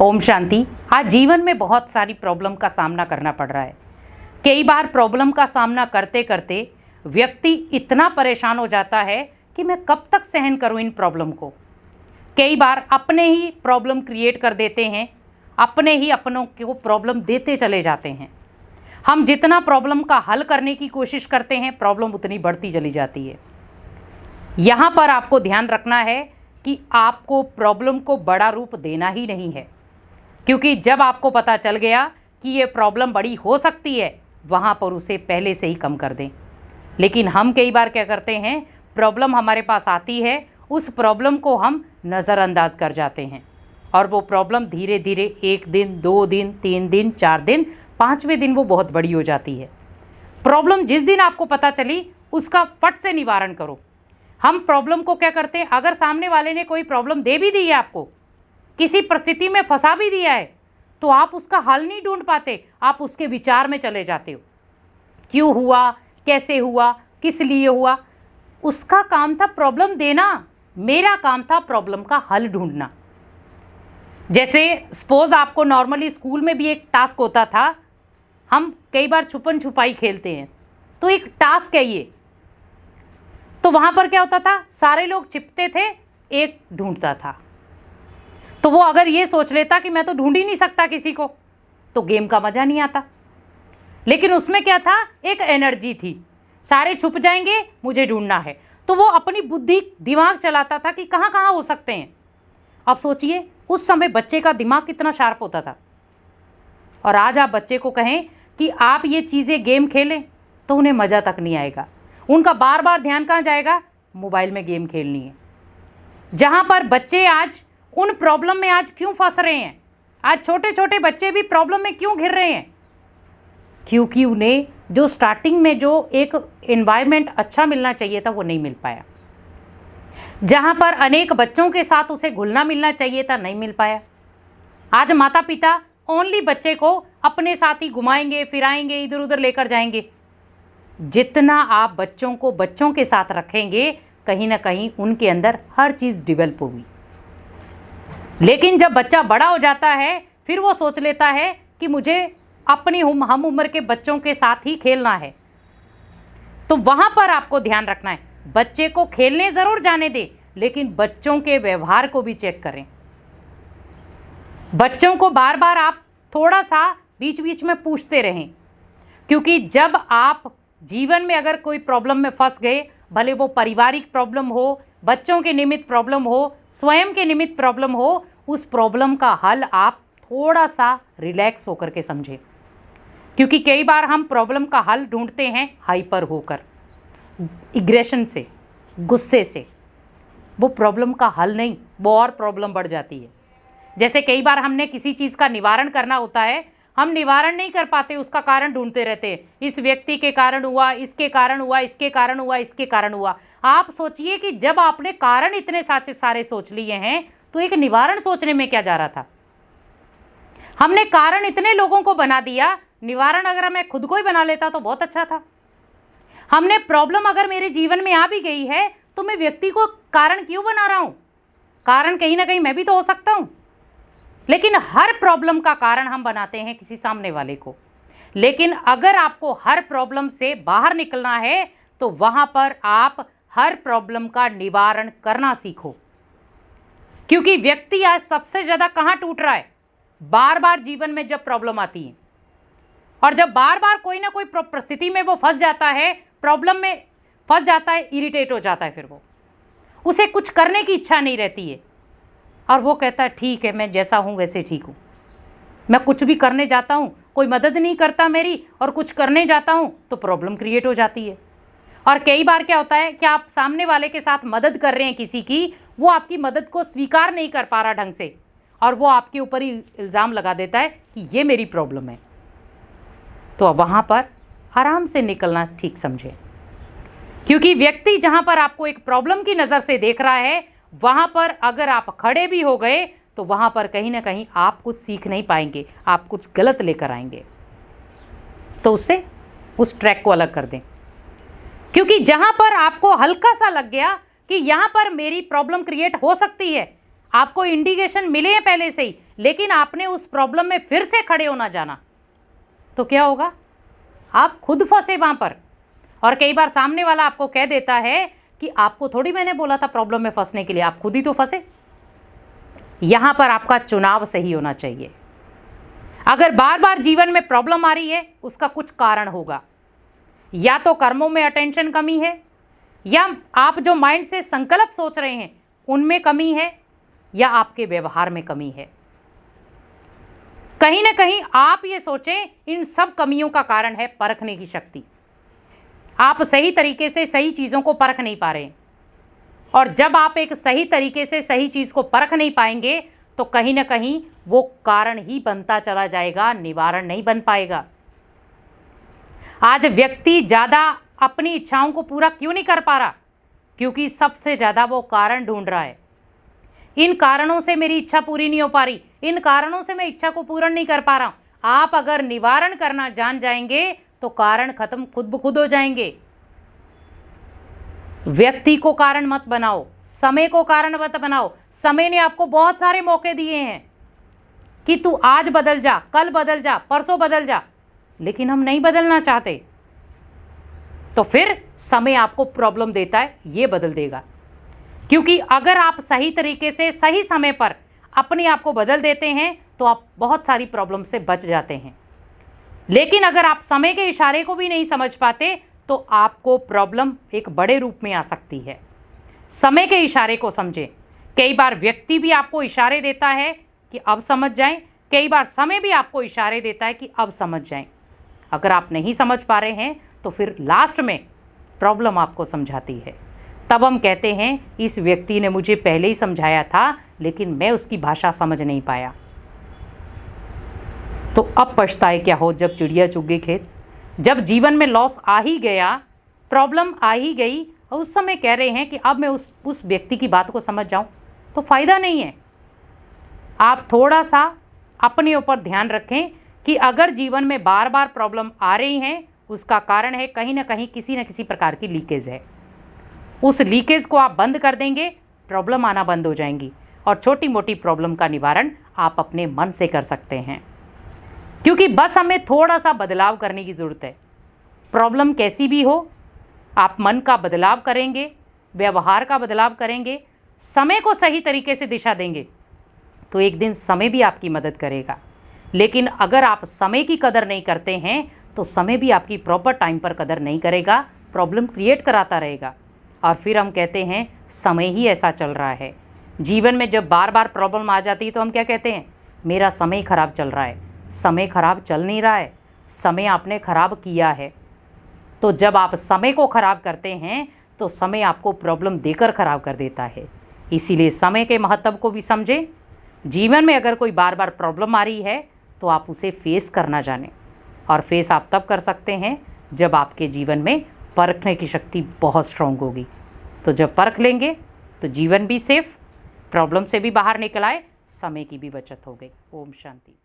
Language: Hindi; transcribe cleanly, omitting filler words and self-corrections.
ओम शांति। आज जीवन में बहुत सारी प्रॉब्लम का सामना करना पड़ रहा है। कई बार प्रॉब्लम का सामना करते करते व्यक्ति इतना परेशान हो जाता है कि मैं कब तक सहन करूं इन प्रॉब्लम को। कई बार अपने ही प्रॉब्लम क्रिएट कर देते हैं, अपने ही अपनों को प्रॉब्लम देते चले जाते हैं। हम जितना प्रॉब्लम का हल करने की कोशिश करते हैं, प्रॉब्लम उतनी बढ़ती चली जाती है। यहाँ पर आपको ध्यान रखना है कि आपको प्रॉब्लम को बड़ा रूप देना ही नहीं है, क्योंकि जब आपको पता चल गया कि ये प्रॉब्लम बड़ी हो सकती है, वहाँ पर उसे पहले से ही कम कर दें। लेकिन हम कई बार क्या करते हैं, प्रॉब्लम हमारे पास आती है, उस प्रॉब्लम को हम नज़रअंदाज कर जाते हैं और वो प्रॉब्लम धीरे धीरे 1 दिन, 2 दिन, 3 दिन, 4 दिन, 5वें दिन वो बहुत बड़ी हो जाती है। प्रॉब्लम जिस दिन आपको पता चली उसका फट से निवारण करो। हम प्रॉब्लम को क्या करते हैं, अगर सामने वाले ने कोई प्रॉब्लम दे भी दी है, आपको किसी परिस्थिति में फंसा भी दिया है, तो आप उसका हल नहीं ढूंढ पाते, आप उसके विचार में चले जाते हो। क्यों हुआ, कैसे हुआ, किस लिए हुआ। उसका काम था प्रॉब्लम देना, मेरा काम था प्रॉब्लम का हल ढूंढना। जैसे सपोज आपको नॉर्मली स्कूल में भी एक टास्क होता था, हम कई बार छुपन छुपाई खेलते हैं, तो एक टास्क है ये। तो वहाँ पर क्या होता था, सारे लोग छिपते थे, एक ढूंढता था। तो वो अगर ये सोच लेता कि मैं तो ढूंढ ही नहीं सकता किसी को, तो गेम का मज़ा नहीं आता। लेकिन उसमें क्या था, एक एनर्जी थी, सारे छुप जाएंगे, मुझे ढूंढना है। तो वो अपनी बुद्धि दिमाग चलाता था कि कहाँ कहाँ हो सकते हैं। अब सोचिए उस समय बच्चे का दिमाग कितना शार्प होता था। और आज आप बच्चे को कहें कि आप ये चीज़ें गेम खेलें, तो उन्हें मज़ा तक नहीं आएगा। उनका बार बार ध्यान कहाँ जाएगा, मोबाइल में गेम खेलनी है। जहाँ पर बच्चे आज उन प्रॉब्लम में आज क्यों फंस रहे हैं, आज छोटे छोटे बच्चे भी प्रॉब्लम में क्यों घिर रहे हैं, क्योंकि उन्हें जो स्टार्टिंग में जो एक एनवायरनमेंट अच्छा मिलना चाहिए था, वो नहीं मिल पाया। जहाँ पर अनेक बच्चों के साथ उसे घुलना मिलना चाहिए था, नहीं मिल पाया। आज माता पिता ओनली बच्चे को अपने साथ ही घुमाएंगे, फिराएंगे, इधर उधर लेकर जाएंगे। जितना आप बच्चों को बच्चों के साथ रखेंगे, कहीं ना कहीं उनके अंदर हर चीज़ डेवलप होगी। लेकिन जब बच्चा बड़ा हो जाता है, फिर वो सोच लेता है कि मुझे अपनी हम उम्र के बच्चों के साथ ही खेलना है। तो वहाँ पर आपको ध्यान रखना है, बच्चे को खेलने ज़रूर जाने दें, लेकिन बच्चों के व्यवहार को भी चेक करें। बच्चों को बार बार आप थोड़ा सा बीच बीच में पूछते रहें, क्योंकि जब आप जीवन में अगर कोई प्रॉब्लम में फंस गए, भले वो पारिवारिक प्रॉब्लम हो, बच्चों के निमित्त प्रॉब्लम हो, स्वयं के निमित्त प्रॉब्लम हो, उस प्रॉब्लम का हल आप थोड़ा सा रिलैक्स होकर के समझें। क्योंकि कई बार हम प्रॉब्लम का हल ढूंढते हैं हाइपर होकर, एग्रेशन से, गुस्से से। वो प्रॉब्लम का हल नहीं, वो और प्रॉब्लम बढ़ जाती है। जैसे कई बार हमने किसी चीज़ का निवारण करना होता है, हम निवारण नहीं कर पाते, उसका कारण ढूंढते रहते हैं। इस व्यक्ति के कारण हुआ, इसके कारण हुआ, इसके कारण हुआ, इसके कारण हुआ। आप सोचिए कि जब आपने कारण इतने सारे सोच लिए हैं, तो एक निवारण सोचने में क्या जा रहा था। हमने कारण इतने लोगों को बना दिया, निवारण अगर मैं खुद को ही बना लेता तो बहुत अच्छा था। हमने प्रॉब्लम अगर मेरे जीवन में आ भी गई है, तो मैं व्यक्ति को कारण क्यों बना रहा हूँ, कारण कहीं ना कहीं मैं भी तो हो सकता हूँ। लेकिन हर प्रॉब्लम का कारण हम बनाते हैं किसी सामने वाले को। लेकिन अगर आपको हर प्रॉब्लम से बाहर निकलना है, तो वहां पर आप हर प्रॉब्लम का निवारण करना सीखो। क्योंकि व्यक्ति आज सबसे ज़्यादा कहाँ टूट रहा है, बार बार जीवन में जब प्रॉब्लम आती है, और जब बार बार कोई ना कोई परिस्थिति में वो फंस जाता है, प्रॉब्लम में फंस जाता है, इरिटेट हो जाता है, फिर वो उसे कुछ करने की इच्छा नहीं रहती है, और वो कहता है ठीक है, मैं जैसा हूँ वैसे ठीक हूँ। मैं कुछ भी करने जाता हूँ, कोई मदद नहीं करता मेरी, और कुछ करने जाता हूँ तो प्रॉब्लम क्रिएट हो जाती है। और कई बार क्या होता है कि आप सामने वाले के साथ मदद कर रहे हैं किसी की, वो आपकी मदद को स्वीकार नहीं कर पा रहा ढंग से, और वो आपके ऊपर ही इल्ज़ाम लगा देता है कि ये मेरी प्रॉब्लम है। तो वहाँ पर आराम से निकलना ठीक समझें। क्योंकि व्यक्ति जहाँ पर आपको एक प्रॉब्लम की नज़र से देख रहा है, वहाँ पर अगर आप खड़े भी हो गए, तो वहाँ पर कहीं ना कहीं आप कुछ सीख नहीं पाएंगे, आप कुछ गलत लेकर आएंगे। तो उससे उस ट्रैक को अलग कर दें। क्योंकि जहाँ पर आपको हल्का सा लग गया कि यहाँ पर मेरी प्रॉब्लम क्रिएट हो सकती है, आपको इंडिकेशन मिले हैं पहले से ही, लेकिन आपने उस प्रॉब्लम में फिर से खड़े होना जाना, तो क्या होगा? आप खुद फंसे वहां पर। और कई बार सामने वाला आपको कह देता है कि आपको थोड़ी मैंने बोला था प्रॉब्लम में फंसने के लिए, आप खुद ही तो फंसे। यहां पर आपका चुनाव सही होना चाहिए। अगर बार बार जीवन में प्रॉब्लम आ रही है, उसका कुछ कारण होगा। या तो कर्मों में अटेंशन कमी है, या आप जो माइंड से संकल्प सोच रहे हैं उनमें कमी है, या आपके व्यवहार में कमी है। कहीं ना कहीं आप ये सोचें, इन सब कमियों का कारण है परखने की शक्ति। आप सही तरीके से सही चीज़ों को परख नहीं पा रहे हैं, और जब आप एक सही तरीके से सही चीज़ को परख नहीं पाएंगे तो कहीं ना कहीं वो कारण ही बनता चला जाएगा, निवारण नहीं बन पाएगा। आज व्यक्ति ज़्यादा अपनी इच्छाओं को पूरा क्यों नहीं कर पा रहा? क्योंकि सबसे ज़्यादा वो कारण ढूंढ रहा है। इन कारणों से मेरी इच्छा पूरी नहीं हो पा रही, इन कारणों से मैं इच्छा को पूर्ण नहीं कर पा रहा हूं। आप अगर निवारण करना जान जाएंगे तो कारण खत्म खुद ब खुद हो जाएंगे। व्यक्ति को कारण मत बनाओ, समय को कारण मत बनाओ। समय ने आपको बहुत सारे मौके दिए हैं कि तू आज बदल जा, कल बदल जा, परसों बदल जा, लेकिन हम नहीं बदलना चाहते। तो फिर समय आपको प्रॉब्लम देता है, ये बदल देगा। क्योंकि अगर आप सही तरीके से सही समय पर अपने आप को बदल देते हैं तो आप बहुत सारी प्रॉब्लम से बच जाते हैं। लेकिन अगर आप समय के इशारे को भी नहीं समझ पाते तो आपको प्रॉब्लम एक बड़े रूप में आ सकती है। समय के इशारे को समझें। कई बार व्यक्ति भी आपको इशारे देता है कि अब समझ जाएं, कई बार समय भी आपको इशारे देता है कि अब समझ जाएं। अगर आप नहीं समझ पा रहे हैं तो फिर लास्ट में प्रॉब्लम आपको समझाती है। तब हम कहते हैं इस व्यक्ति ने मुझे पहले ही समझाया था, लेकिन मैं उसकी भाषा समझ नहीं पाया। तो अब पछताए क्या हो जब चिड़िया चुग गई खेत। जब जीवन में लॉस आ ही गया, प्रॉब्लम आ ही गई, और उस समय कह रहे हैं कि अब मैं उस व्यक्ति की बात को समझ जाऊं, तो फ़ायदा नहीं है। आप थोड़ा सा अपने ऊपर ध्यान रखें कि अगर जीवन में बार बार प्रॉब्लम आ रही हैं, उसका कारण है कहीं ना कहीं किसी न किसी प्रकार की लीकेज है। उस लीकेज को आप बंद कर देंगे, प्रॉब्लम आना बंद हो जाएंगी, और छोटी मोटी प्रॉब्लम का निवारण आप अपने मन से कर सकते हैं। क्योंकि बस हमें थोड़ा सा बदलाव करने की ज़रूरत है। प्रॉब्लम कैसी भी हो, आप मन का बदलाव करेंगे, व्यवहार का बदलाव करेंगे, समय को सही तरीके से दिशा देंगे, तो एक दिन समय भी आपकी मदद करेगा। लेकिन अगर आप समय की कदर नहीं करते हैं तो समय भी आपकी प्रॉपर टाइम पर कदर नहीं करेगा, प्रॉब्लम क्रिएट कराता रहेगा। और फिर हम कहते हैं समय ही ऐसा चल रहा है। जीवन में जब बार बार प्रॉब्लम आ जाती है तो हम क्या कहते हैं? मेरा समय खराब चल रहा है। समय खराब चल नहीं रहा है, समय आपने खराब किया है। तो जब आप समय को खराब करते हैं तो समय आपको प्रॉब्लम देकर खराब कर देता है। इसीलिए समय के महत्व को भी समझें। जीवन में अगर कोई बार बार प्रॉब्लम आ रही है तो आप उसे फेस करना जानें, और फेस आप तब कर सकते हैं जब आपके जीवन में परखने की शक्ति बहुत स्ट्रांग होगी। तो जब परख लेंगे तो जीवन भी सेफ, प्रॉब्लम से भी बाहर निकल आए, समय की भी बचत हो गई। ओम शांति।